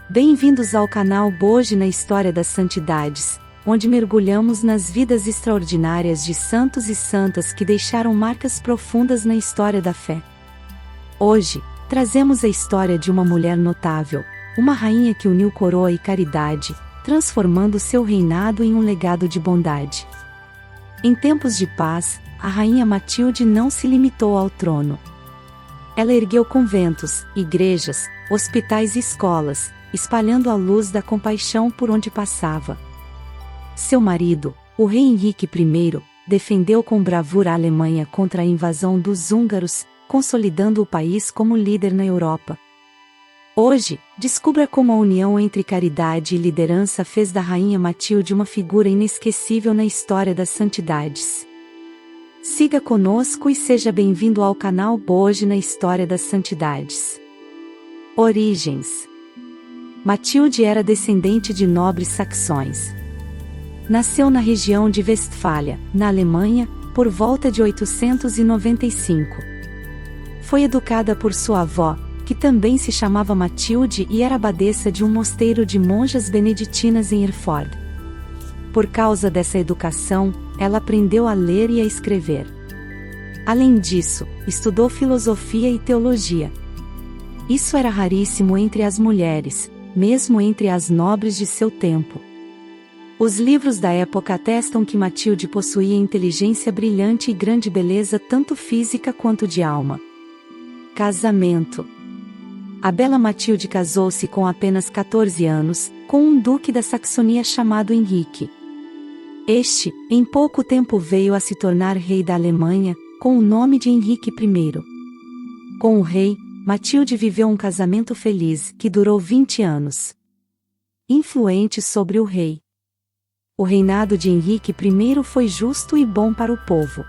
Bem-vindos ao canal Boji na História das Santidades, onde mergulhamos nas vidas extraordinárias de santos e santas que deixaram marcas profundas na história da fé. Hoje, trazemos a história de uma mulher notável, uma rainha que uniu coroa e caridade, transformando seu reinado em um legado de bondade. Em tempos de paz, a rainha Matilde não se limitou ao trono. Ela ergueu conventos, igrejas, hospitais e escolas, espalhando a luz da compaixão por onde passava. Seu marido, o rei Henrique I, defendeu com bravura a Alemanha contra a invasão dos húngaros, consolidando o país como líder na Europa. Hoje, descubra como a união entre caridade e liderança fez da rainha Matilde uma figura inesquecível na história das santidades. Siga conosco e seja bem-vindo ao canal Boji na História das Santidades. Origens. Matilde era descendente de nobres saxões. Nasceu na região de Westfália, na Alemanha, por volta de 895. Foi educada por sua avó, que também se chamava Matilde e era abadesa de um mosteiro de monjas beneditinas em Erfurt. Por causa dessa educação, ela aprendeu a ler e a escrever. Além disso, estudou filosofia e teologia. Isso era raríssimo entre as mulheres, mesmo entre as nobres de seu tempo. Os livros da época atestam que Matilde possuía inteligência brilhante e grande beleza tanto física quanto de alma. Casamento. A bela Matilde casou-se com apenas 14 anos, com um duque da Saxonia chamado Henrique. Este, em pouco tempo veio a se tornar rei da Alemanha, com o nome de Henrique I. Com o rei, Matilde viveu um casamento feliz, que durou 20 anos. Influente sobre o rei. O reinado de Henrique I foi justo e bom para o povo.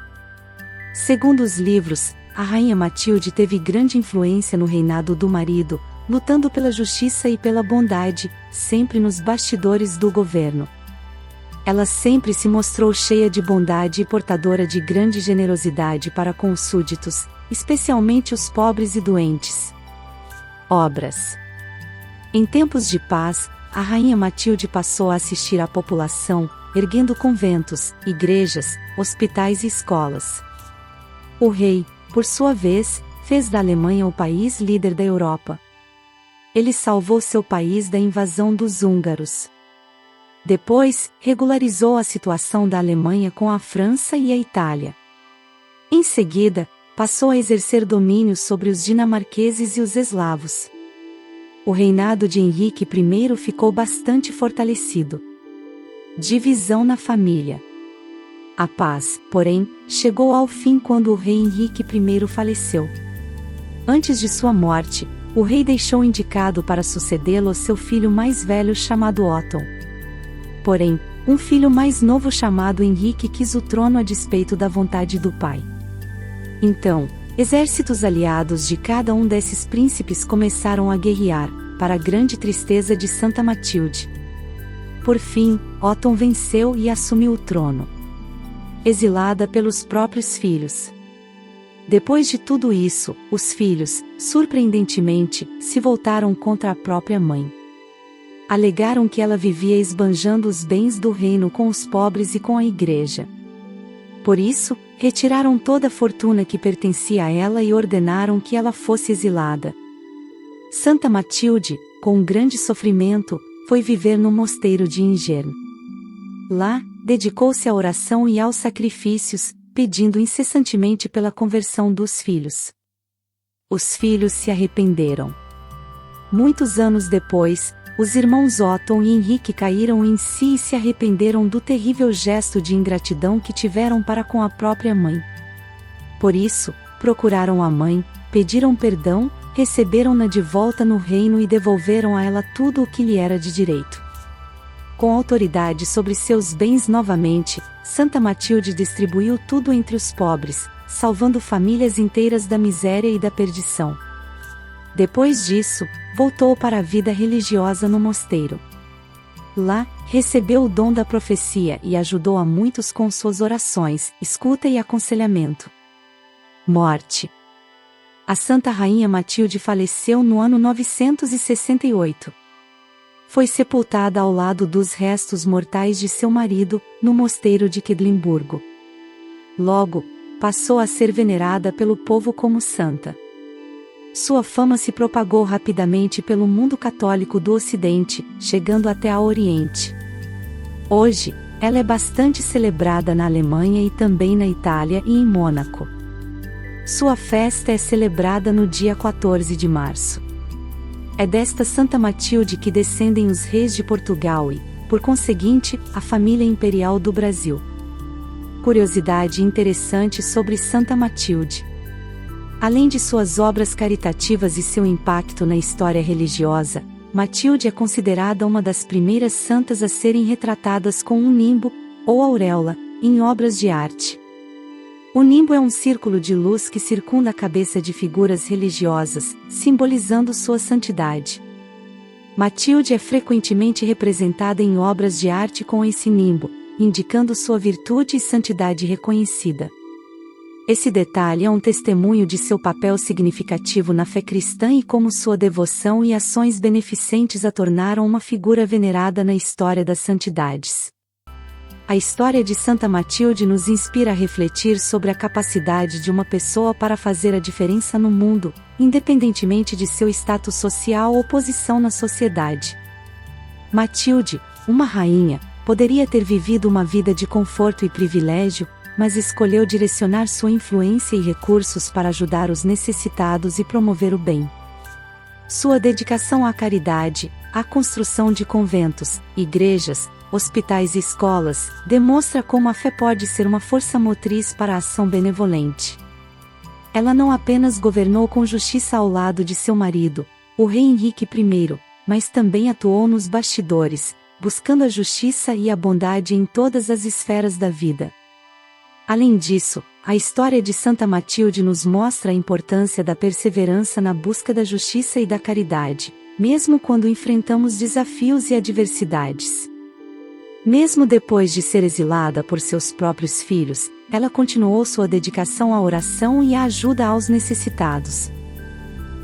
Segundo os livros, a rainha Matilde teve grande influência no reinado do marido, lutando pela justiça e pela bondade, sempre nos bastidores do governo. Ela sempre se mostrou cheia de bondade e portadora de grande generosidade para com os súditos, especialmente os pobres e doentes. Obras. Em tempos de paz, a rainha Matilde passou a assistir à população, erguendo conventos, igrejas, hospitais e escolas. O rei, por sua vez, fez da Alemanha o país líder da Europa. Ele salvou seu país da invasão dos húngaros. Depois, regularizou a situação da Alemanha com a França e a Itália. Em seguida, passou a exercer domínio sobre os dinamarqueses e os eslavos. O reinado de Henrique I ficou bastante fortalecido. Divisão na família. A paz, porém, chegou ao fim quando o rei Henrique I faleceu. Antes de sua morte, o rei deixou indicado para sucedê-lo seu filho mais velho chamado Otto. Porém, um filho mais novo chamado Henrique quis o trono a despeito da vontade do pai. Então, exércitos aliados de cada um desses príncipes começaram a guerrear, para a grande tristeza de Santa Matilde. Por fim, Otto venceu e assumiu o trono. Exilada pelos próprios filhos. Depois de tudo isso, os filhos, surpreendentemente, se voltaram contra a própria mãe. Alegaram que ela vivia esbanjando os bens do reino com os pobres e com a igreja. Por isso, retiraram toda a fortuna que pertencia a ela e ordenaram que ela fosse exilada. Santa Matilde, com grande sofrimento, foi viver no mosteiro de Ingern. Lá, dedicou-se à oração e aos sacrifícios, pedindo incessantemente pela conversão dos filhos. Os filhos se arrependeram. Muitos anos depois, os irmãos Otto e Henrique caíram em si e se arrependeram do terrível gesto de ingratidão que tiveram para com a própria mãe. Por isso, procuraram a mãe, pediram perdão, receberam-na de volta no reino e devolveram a ela tudo o que lhe era de direito. Com autoridade sobre seus bens novamente, Santa Matilde distribuiu tudo entre os pobres, salvando famílias inteiras da miséria e da perdição. Depois disso, voltou para a vida religiosa no mosteiro. Lá, recebeu o dom da profecia e ajudou a muitos com suas orações, escuta e aconselhamento. Morte. A Santa Rainha Matilde faleceu no ano 968. foi sepultada ao lado dos restos mortais de seu marido, no mosteiro de Quedlinburgo. Logo, passou a ser venerada pelo povo como santa. Sua fama se propagou rapidamente pelo mundo católico do Ocidente, chegando até ao Oriente. Hoje, ela é bastante celebrada na Alemanha e também na Itália e em Mônaco. Sua festa é celebrada no dia 14 de março. É desta Santa Matilde que descendem os reis de Portugal e, por conseguinte, a família imperial do Brasil. Curiosidade interessante sobre Santa Matilde. Além de suas obras caritativas e seu impacto na história religiosa, Matilde é considerada uma das primeiras santas a serem retratadas com um nimbo, ou auréola, em obras de arte. O nimbo é um círculo de luz que circunda a cabeça de figuras religiosas, simbolizando sua santidade. Matilde é frequentemente representada em obras de arte com esse nimbo, indicando sua virtude e santidade reconhecida. Esse detalhe é um testemunho de seu papel significativo na fé cristã e como sua devoção e ações beneficentes a tornaram uma figura venerada na história das santidades. A história de Santa Matilde nos inspira a refletir sobre a capacidade de uma pessoa para fazer a diferença no mundo, independentemente de seu status social ou posição na sociedade. Matilde, uma rainha, poderia ter vivido uma vida de conforto e privilégio, mas escolheu direcionar sua influência e recursos para ajudar os necessitados e promover o bem. Sua dedicação à caridade, à construção de conventos, igrejas, hospitais e escolas, demonstra como a fé pode ser uma força motriz para a ação benevolente. Ela não apenas governou com justiça ao lado de seu marido, o rei Henrique I, mas também atuou nos bastidores, buscando a justiça e a bondade em todas as esferas da vida. Além disso, a história de Santa Matilde nos mostra a importância da perseverança na busca da justiça e da caridade, mesmo quando enfrentamos desafios e adversidades. Mesmo depois de ser exilada por seus próprios filhos, ela continuou sua dedicação à oração e à ajuda aos necessitados.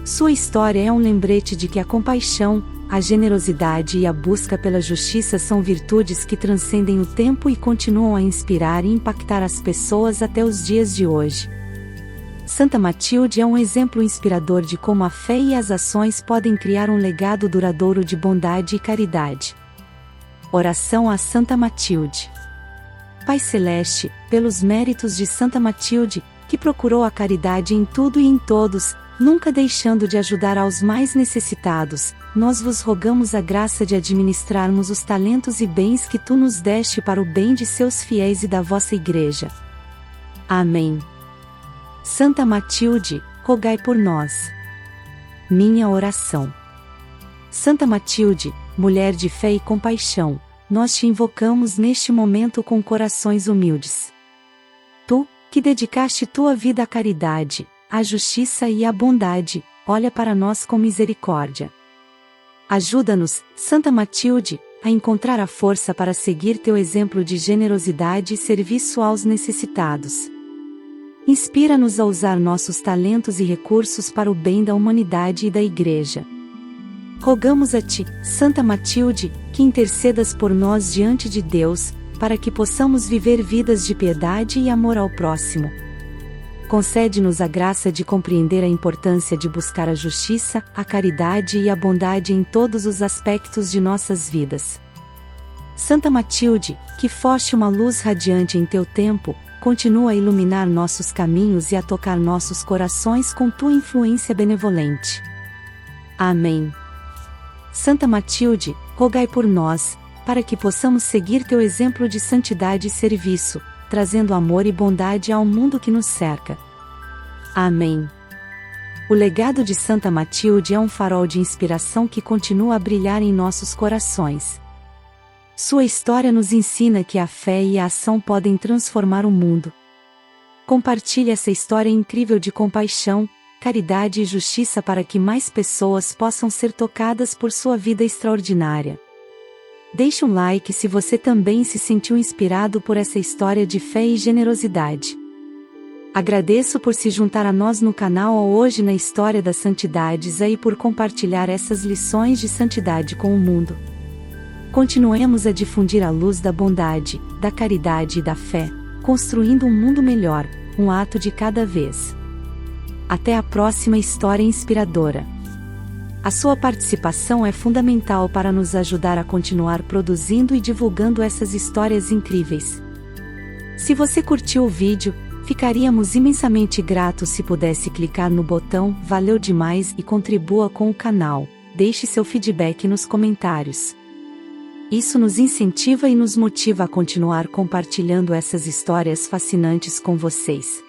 Sua história é um lembrete de que a compaixão, a generosidade e a busca pela justiça são virtudes que transcendem o tempo e continuam a inspirar e impactar as pessoas até os dias de hoje. Santa Matilde é um exemplo inspirador de como a fé e as ações podem criar um legado duradouro de bondade e caridade. Oração a Santa Matilde. Pai Celeste, pelos méritos de Santa Matilde, que procurou a caridade em tudo e em todos, nunca deixando de ajudar aos mais necessitados, nós vos rogamos a graça de administrarmos os talentos e bens que tu nos deste para o bem de seus fiéis e da vossa Igreja. Amém. Santa Matilde, rogai por nós. Minha oração. Santa Matilde, mulher de fé e compaixão, nós te invocamos neste momento com corações humildes. Tu, que dedicaste tua vida à caridade, à justiça e à bondade, olha para nós com misericórdia. Ajuda-nos, Santa Matilde, a encontrar a força para seguir teu exemplo de generosidade e serviço aos necessitados. Inspira-nos a usar nossos talentos e recursos para o bem da humanidade e da Igreja. Rogamos a ti, Santa Matilde, que intercedas por nós diante de Deus, para que possamos viver vidas de piedade e amor ao próximo. Concede-nos a graça de compreender a importância de buscar a justiça, a caridade e a bondade em todos os aspectos de nossas vidas. Santa Matilde, que foste uma luz radiante em teu tempo, continua a iluminar nossos caminhos e a tocar nossos corações com tua influência benevolente. Amém. Santa Matilde, rogai por nós, para que possamos seguir teu exemplo de santidade e serviço, trazendo amor e bondade ao mundo que nos cerca. Amém. O legado de Santa Matilde é um farol de inspiração que continua a brilhar em nossos corações. Sua história nos ensina que a fé e a ação podem transformar o mundo. Compartilhe essa história incrível de compaixão, caridade e justiça para que mais pessoas possam ser tocadas por sua vida extraordinária. Deixe um like se você também se sentiu inspirado por essa história de fé e generosidade. Agradeço por se juntar a nós no canal Hoje na História das Santidades e por compartilhar essas lições de santidade com o mundo. Continuemos a difundir a luz da bondade, da caridade e da fé, construindo um mundo melhor, um ato de cada vez. Até a próxima história inspiradora. A sua participação é fundamental para nos ajudar a continuar produzindo e divulgando essas histórias incríveis. Se você curtiu o vídeo, ficaríamos imensamente gratos se pudesse clicar no botão "Valeu demais" e contribua com o canal. Deixe seu feedback nos comentários. Isso nos incentiva e nos motiva a continuar compartilhando essas histórias fascinantes com vocês.